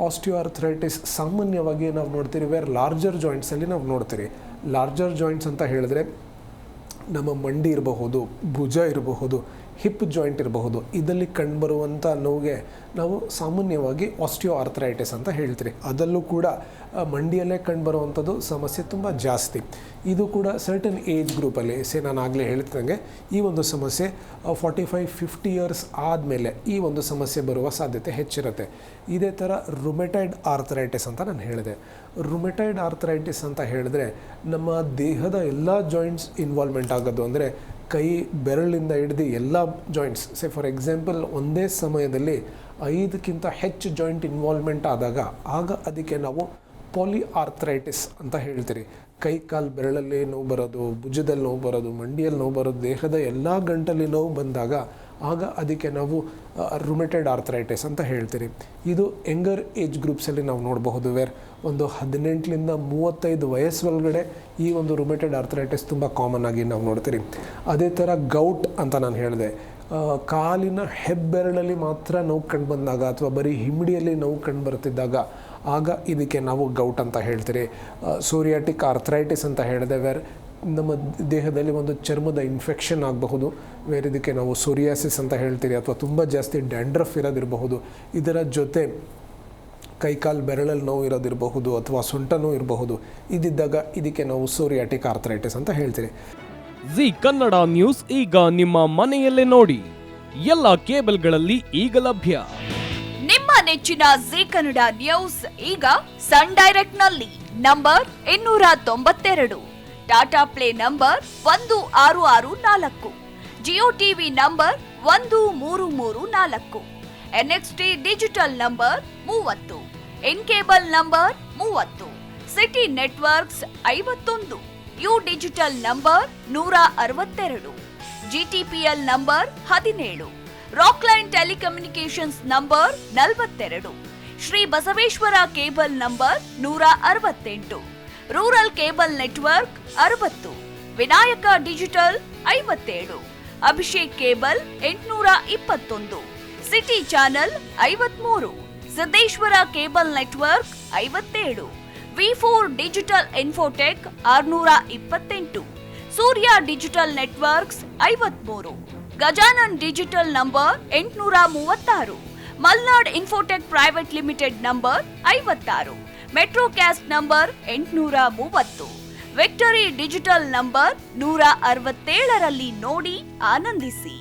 ಆಸ್ಟಿಯೋಆರ್ಥರೈಟಿಸ್ ಸಾಮಾನ್ಯವಾಗಿ ನಾವು ನೋಡ್ತೀರಿ ಲಾರ್ಜರ್ ಜಾಯಿಂಟ್ಸಲ್ಲಿ ನಾವು ನೋಡ್ತೀರಿ. ಲಾರ್ಜರ್ ಜಾಯಿಂಟ್ಸ್ ಅಂತ ಹೇಳಿದ್ರೆ ನಮ್ಮ ಮಂಡಿ ಇರಬಹುದು, ಭುಜ ಇರಬಹುದು, ಹಿಪ್ ಜಾಯಿಂಟ್ ಇರಬಹುದು. ಇದರಲ್ಲಿ ಕಂಡುಬರುವಂಥ ನೋವಿಗೆ ನಾವು ಸಾಮಾನ್ಯವಾಗಿ ಆಸ್ಟಿಯೋಆರ್ಥರೈಟಿಸ್ ಅಂತ ಹೇಳ್ತೀರಿ. ಅದರಲ್ಲೂ ಕೂಡ ಮಂಡಿಯಲ್ಲೇ ಕಂಡುಬರುವಂಥದ್ದು ಸಮಸ್ಯೆ ತುಂಬ ಜಾಸ್ತಿ. ಇದು ಕೂಡ ಸರ್ಟನ್ ಏಜ್ ಗ್ರೂಪಲ್ಲಿ ನಾನು ಆಗಲೇ ಹೇಳ್ತಿದ್ದಂಗೆ ಈ ಒಂದು ಸಮಸ್ಯೆ 45-50 ಇಯರ್ಸ್ ಆದಮೇಲೆ ಈ ಒಂದು ಸಮಸ್ಯೆ ಬರುವ ಸಾಧ್ಯತೆ ಹೆಚ್ಚಿರುತ್ತೆ. ಇದೇ ಥರ ರುಮೆಟೈಡ್ ಆರ್ಥರೈಟಿಸ್ ಅಂತ ನಾನು ಹೇಳಿದೆ. ರುಮೆಟೈಡ್ ಆರ್ಥರೈಟಿಸ್ ಅಂತ ಹೇಳಿದ್ರೆ ನಮ್ಮ ದೇಹದ ಎಲ್ಲ ಜಾಯಿಂಟ್ಸ್ ಇನ್ವಾಲ್ವ್ಮೆಂಟ್ ಆಗೋದು, ಅಂದರೆ ಕೈ ಬೆರಳಿಂದ ಹಿಡಿದು ಎಲ್ಲ ಜಾಯಿಂಟ್ಸ್. ಫಾರ್ ಎಕ್ಸಾಂಪಲ್ ಒಂದೇ ಸಮಯದಲ್ಲಿ 5ಕ್ಕಿಂತ ಹೆಚ್ಚು ಜಾಯಿಂಟ್ ಇನ್ವಾಲ್ವ್ಮೆಂಟ್ ಆದಾಗ ಅದಕ್ಕೆ ನಾವು ಪಾಲಿಆರ್ಥರೈಟಿಸ್ ಅಂತ ಹೇಳ್ತೀರಿ. ಕೈ ಕಾಲು ಬೆರಳಲ್ಲಿ ನೋವು ಬರೋದು, ಭುಜದಲ್ಲಿ ನೋವು ಬರೋದು, ಮಂಡಿಯಲ್ಲಿ ನೋವು ಬರೋದು, ದೇಹದ ಎಲ್ಲ ಗಂಟಲ್ಲಿ ನೋವು ಬಂದಾಗ ಅದಕ್ಕೆ ನಾವು ರುಮೆಟೈಡ್ ಆರ್ಥರೈಟಿಸ್ ಅಂತ ಹೇಳ್ತೀರಿ. ಇದು ಯಂಗರ್ ಏಜ್ ಗ್ರೂಪ್ಸಲ್ಲಿ ನಾವು ನೋಡಬಹುದು. ಒಂದು 18ರಿಂದ 35 ವಯಸ್ಸೊಳಗಡೆ ಈ ಒಂದು ರುಮೆಟೈಡ್ ಆರ್ಥರೈಟಿಸ್ ತುಂಬ ಕಾಮನ್ ಆಗಿ ನಾವು ನೋಡ್ತೀರಿ. ಅದೇ ಥರ ಗೌಟ್ ಅಂತ ನಾನು ಹೇಳಿದೆ, ಕಾಲಿನ ಹೆಬ್ಬೆರಳಲ್ಲಿ ಮಾತ್ರ ನೋವು ಕಂಡು ಬಂದಾಗ ಅಥವಾ ಬರೀ ಹಿಮ್ಮಡಿಯಲ್ಲಿ ನೋವು ಕಂಡು ಬರ್ತಿದ್ದಾಗ ಇದಕ್ಕೆ ನಾವು ಗೌಟ್ ಅಂತ ಹೇಳ್ತೀರಿ. ಸೋರಿಯಾಟಿಕ್ ಆರ್ಥರೈಟಿಸ್ ಅಂತ ಹೇಳಿದೆ, ನಮ್ಮ ದೇಹದಲ್ಲಿ ಒಂದು ಚರ್ಮದ ಇನ್ಫೆಕ್ಷನ್ ಆಗಬಹುದು, ಇದಕ್ಕೆ ನಾವು ಸೋರಿಯಾಸಿಸ್ ಅಂತ ಹೇಳ್ತೀರಿ. ಅಥವಾ ತುಂಬ ಜಾಸ್ತಿ ಡ್ಯಾಂಡ್ರಫ್ ಇರೋದಿರಬಹುದು. ಇದರ ಜೊತೆ ಕೈಕಾಲು ಬೆರಳಲ್ಲಿ ನೋವು ಇರೋದಿರಬಹುದು ಅಥವಾ ಸೊಂಟ ನೋವು ಇರಬಹುದು. ಇದಿದ್ದಾಗ ಇದಕ್ಕೆ ನಾವು ಸೋರಿಯಾಟಿಕ್ ಆರ್ಥರೈಟಿಸ್ ಅಂತ ಹೇಳ್ತೀರಿ. ಜಿ ಕನ್ನಡ ನ್ಯೂಸ್ ಈಗ ನಿಮ್ಮ ಮನೆಯಲ್ಲೇ ನೋಡಿ, ಎಲ್ಲ ಕೇಬಲ್ಗಳಲ್ಲಿ ಈಗ ಲಭ್ಯ. ನಿಮ್ಮ ನೆಚ್ಚಿನ ಜಿ ಕನ್ನಡ ನ್ಯೂಸ್ ಈಗ ಸನ್ ಡೈರೆಕ್ಟ್ ನಲ್ಲಿ number 292, Tata Play number 1664, Jio TV number 1334, NXT digital number 30, N cable number 30, Siti networks 51, U digital number 162, GTPL number 17, Rockline telecommunications number 42, Shri Basaveshwara cable number 168, rural cable network 60, Vinayaka digital 57, Abhishek cable 821, city channel 53, Siddeshwara cable network 57, ವಿ4 digital infotech 628, Surya digital networks 53, Gajanan digital number 836, Malnad infotech private limited number 56, Metrocast number 830, victory digital number 167ರಲ್ಲಿ ನೋಡಿ ಆನಂದಿಸಿ.